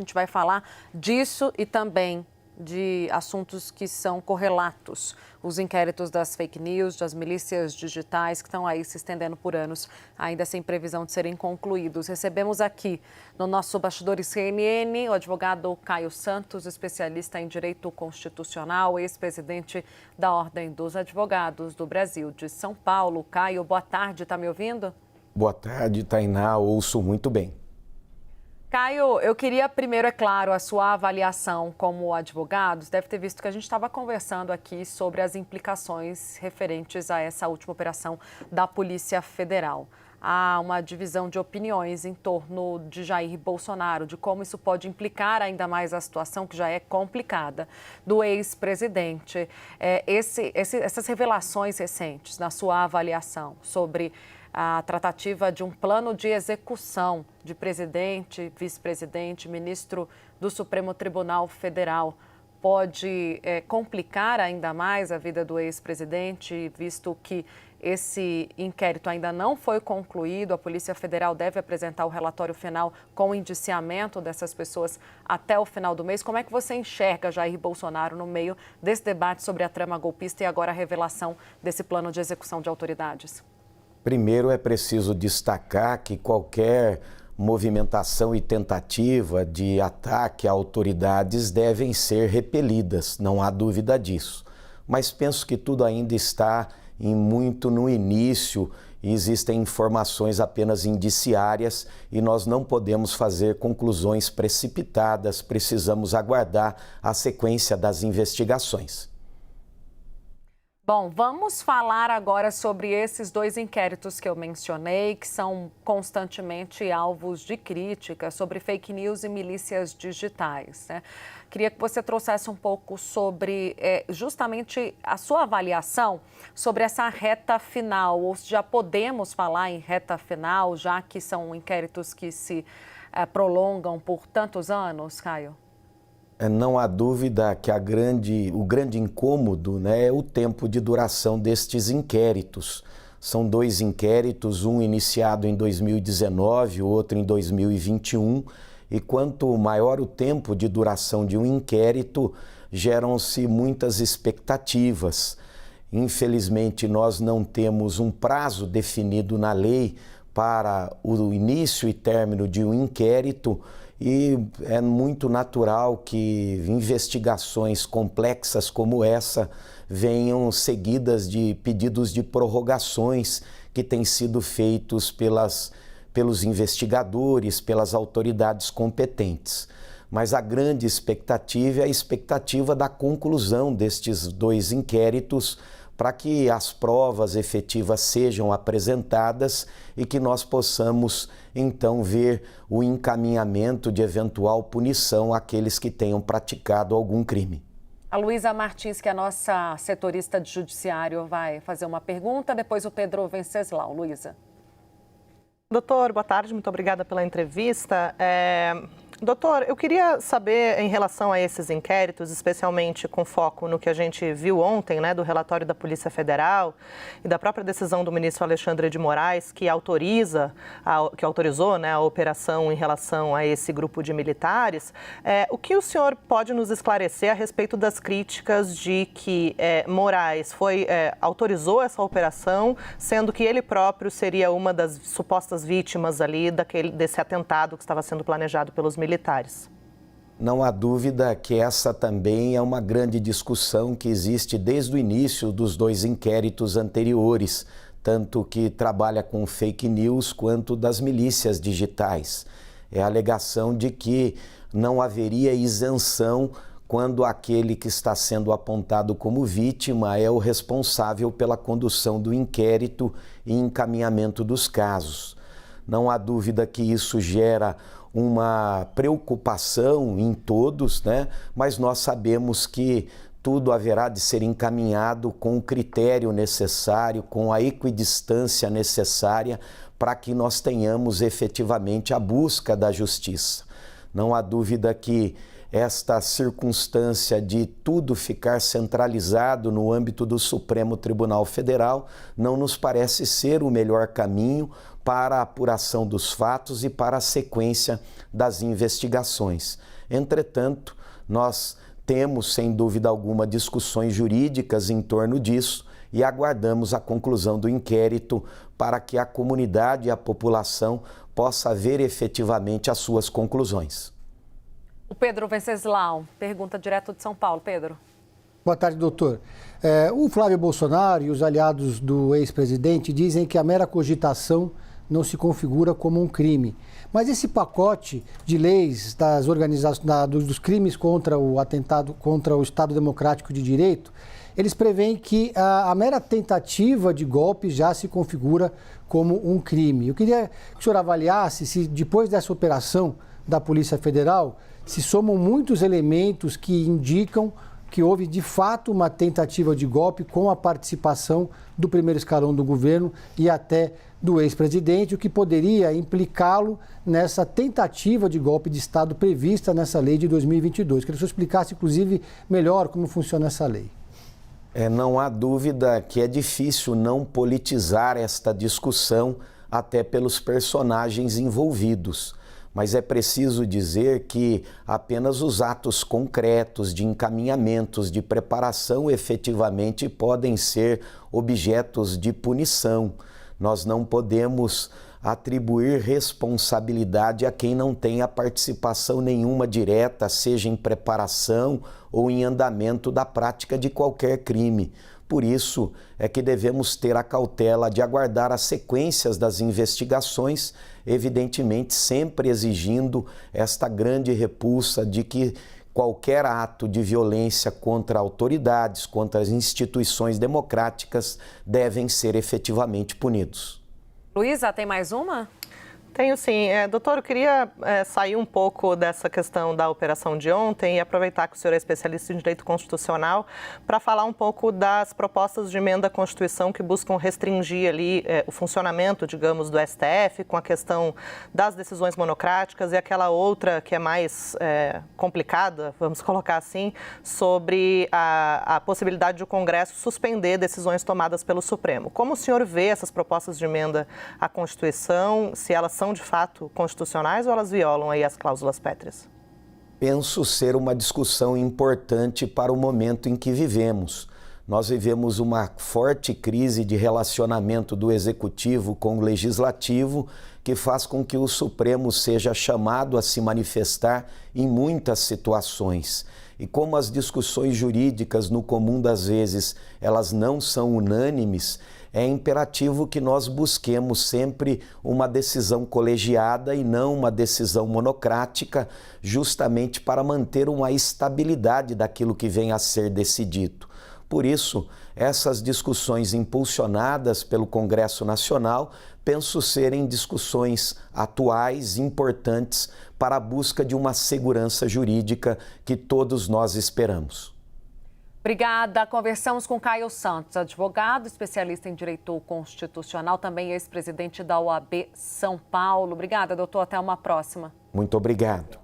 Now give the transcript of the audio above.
A gente vai falar disso e também de assuntos que são correlatos. Os inquéritos das fake news, das milícias digitais que estão aí se estendendo por anos, ainda sem previsão de serem concluídos. Recebemos aqui no nosso Bastidores CNN o advogado Caio Santos, especialista em direito constitucional, ex-presidente da Ordem dos Advogados do Brasil de São Paulo. Caio, boa tarde, está me ouvindo? Boa tarde, Tainá, ouço muito bem. Caio, eu queria primeiro, é claro, a sua avaliação como advogado. Deve ter visto que a gente estava conversando aqui sobre as implicações referentes a essa última operação da Polícia Federal. Há uma divisão de opiniões em torno de Jair Bolsonaro, de como isso pode implicar ainda mais a situação, que já é complicada, do ex-presidente. Essas revelações recentes, na sua avaliação sobre a tratativa de um plano de execução de presidente, vice-presidente, ministro do Supremo Tribunal Federal, pode complicar ainda mais a vida do ex-presidente, visto que esse inquérito ainda não foi concluído. A Polícia Federal deve apresentar o relatório final com o indiciamento dessas pessoas até o final do mês. Como é que você enxerga Jair Bolsonaro no meio desse debate sobre a trama golpista e agora a revelação desse plano de execução de autoridades? Primeiro, é preciso destacar que qualquer movimentação e tentativa de ataque a autoridades devem ser repelidas, não há dúvida disso. Mas penso que tudo ainda está muito no início e existem informações apenas indiciárias e nós não podemos fazer conclusões precipitadas, precisamos aguardar a sequência das investigações. Bom, vamos falar agora sobre esses dois inquéritos que eu mencionei, que são constantemente alvos de crítica sobre fake news e milícias digitais, né? Queria que você trouxesse um pouco sobre justamente a sua avaliação sobre essa reta final, ou se já podemos falar em reta final, já que são inquéritos que se prolongam por tantos anos, Caio? Não há dúvida que o grande incômodo, né, é o tempo de duração destes inquéritos. São dois inquéritos, um iniciado em 2019, o outro em 2021, e quanto maior o tempo de duração de um inquérito, geram-se muitas expectativas. Infelizmente, nós não temos um prazo definido na lei para o início e término de um inquérito, e é muito natural que investigações complexas como essa venham seguidas de pedidos de prorrogações que têm sido feitos pelos investigadores, pelas autoridades competentes. Mas a grande expectativa é a expectativa da conclusão destes dois inquéritos, para que as provas efetivas sejam apresentadas e que nós possamos, então, ver o encaminhamento de eventual punição àqueles que tenham praticado algum crime. A Luísa Martins, que é a nossa setorista de judiciário, vai fazer uma pergunta, depois o Pedro Venceslau. Luísa. Doutor, boa tarde, muito obrigada pela entrevista. Doutor, eu queria saber em relação a esses inquéritos, especialmente com foco no que a gente viu ontem, né, do relatório da Polícia Federal e da própria decisão do ministro Alexandre de Moraes, que autorizou, né, a operação em relação a esse grupo de militares. O que o senhor pode nos esclarecer a respeito das críticas de que Moraes autorizou essa operação, sendo que ele próprio seria uma das supostas vítimas ali desse atentado que estava sendo planejado pelos militares? Não há dúvida que essa também é uma grande discussão que existe desde o início dos dois inquéritos anteriores, tanto que trabalha com fake news quanto das milícias digitais. É a alegação de que não haveria isenção quando aquele que está sendo apontado como vítima é o responsável pela condução do inquérito e encaminhamento dos casos. Não há dúvida que isso gera uma preocupação em todos, né? Mas nós sabemos que tudo haverá de ser encaminhado com o critério necessário, com a equidistância necessária para que nós tenhamos efetivamente a busca da justiça. Não há dúvida que esta circunstância de tudo ficar centralizado no âmbito do Supremo Tribunal Federal não nos parece ser o melhor caminho, para a apuração dos fatos e para a sequência das investigações. Entretanto, nós temos, sem dúvida alguma, discussões jurídicas em torno disso e aguardamos a conclusão do inquérito para que a comunidade e a população possa ver efetivamente as suas conclusões. O Pedro Venceslau pergunta direto de São Paulo. Pedro. Boa tarde, doutor. O Flávio Bolsonaro e os aliados do ex-presidente dizem que a mera cogitação não se configura como um crime. Mas esse pacote de leis dos crimes contra o atentado contra o Estado Democrático de Direito, eles preveem que a mera tentativa de golpe já se configura como um crime. Eu queria que o senhor avaliasse se, depois dessa operação da Polícia Federal, se somam muitos elementos que indicam que houve, de fato, uma tentativa de golpe com a participação do primeiro escalão do governo e até do ex-presidente, o que poderia implicá-lo nessa tentativa de golpe de Estado prevista nessa lei de 2022. Queria que o senhor explicasse, inclusive, melhor como funciona essa lei. Não há dúvida que é difícil não politizar esta discussão, até pelos personagens envolvidos. Mas é preciso dizer que apenas os atos concretos de encaminhamentos, de preparação, efetivamente podem ser objetos de punição. Nós não podemos atribuir responsabilidade a quem não tenha participação nenhuma direta, seja em preparação ou em andamento da prática de qualquer crime. Por isso é que devemos ter a cautela de aguardar as sequências das investigações, evidentemente sempre exigindo esta grande repulsa de que qualquer ato de violência contra autoridades, contra as instituições democráticas, devem ser efetivamente punidos. Luísa, tem mais uma? Tenho sim. Doutor, eu queria sair um pouco dessa questão da operação de ontem e aproveitar que o senhor é especialista em direito constitucional para falar um pouco das propostas de emenda à Constituição que buscam restringir ali o funcionamento, digamos, do STF com a questão das decisões monocráticas e aquela outra que é mais complicada, vamos colocar assim, sobre a possibilidade de o Congresso suspender decisões tomadas pelo Supremo. Como o senhor vê essas propostas de emenda à Constituição, se elas são de fato constitucionais ou elas violam aí as cláusulas pétreas? Penso ser uma discussão importante para o momento em que vivemos. Nós vivemos uma forte crise de relacionamento do Executivo com o Legislativo, que faz com que o Supremo seja chamado a se manifestar em muitas situações. E como as discussões jurídicas, no comum das vezes, elas não são unânimes, é imperativo que nós busquemos sempre uma decisão colegiada e não uma decisão monocrática, justamente para manter uma estabilidade daquilo que vem a ser decidido. Por isso, essas discussões impulsionadas pelo Congresso Nacional, penso serem discussões atuais, importantes, para a busca de uma segurança jurídica que todos nós esperamos. Obrigada. Conversamos com Caio Santos, advogado, especialista em direito constitucional, também ex-presidente da OAB São Paulo. Obrigada, doutor. Até uma próxima. Muito obrigado.